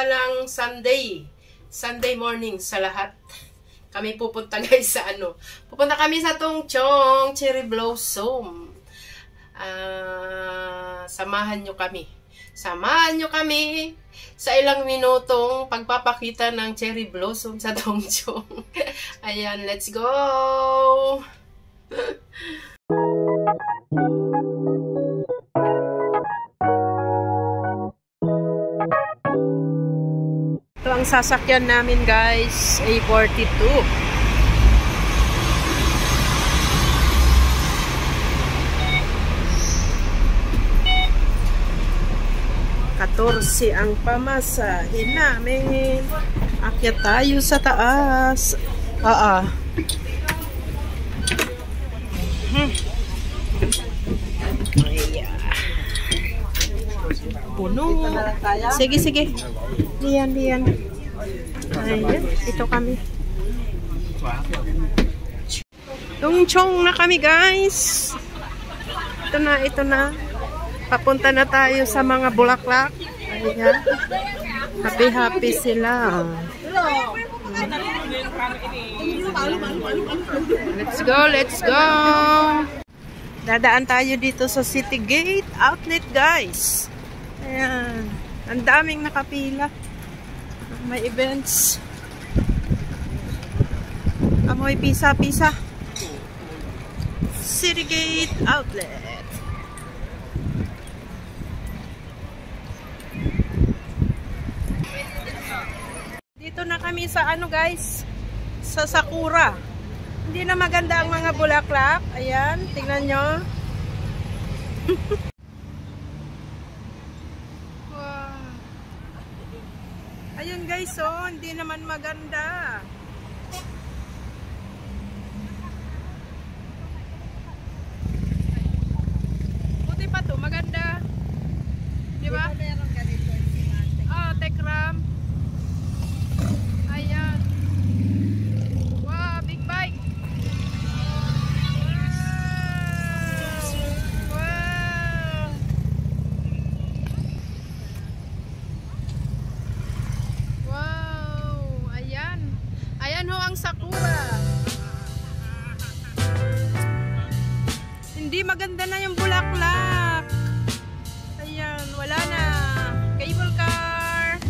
mapagpalang Sunday morning sa lahat. Kami pupunta guys sa ano. Pupunta kami sa Tongchong Cherry Blossom. Samahan nyo kami. Samahan nyo kami sa ilang minutong pagpapakita ng cherry blossom sa Tongchong. Ayan, let's go! Ito ang sasakyan namin guys, A42. Ang pamasahin namin. Akyat tayo sa taas. Puno. Sige. Diyan. Ayan, ito kami. Tongchong na kami guys. Ito na. Papunta na tayo sa mga bulaklak. Ayan. Happy sila. Let's go. Dadaan tayo dito sa City Gate Outlet guys. Ayan. Ang daming nakapila. May events. Amoy pisa. City Gate Outlet. Dito na kami sa ano guys, sa Sakura. Hindi na maganda ang mga bulaklak. Ayan, tingnan nyo. Wow. Ayun guys, oh, hindi naman maganda. Buti pa to, maganda. Di ba? Tekram. Ayan. Wow, big bike. Wow. Ayan ho ang Sakura. Hindi maganda na yung bulaklak. Ayan, wala na. Cable car.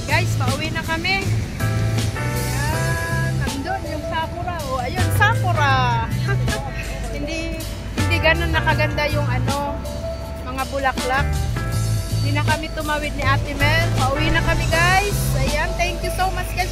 Guys, pauwi na kami. Ayan, nandun yung Sakura. Oh, ayun, Sakura. hindi ganun nakaganda yung ano, mga bulaklak. Hindi na kami tumawid ni Ate Mel. Pauwi na kami guys. Ayan, thank you so much guys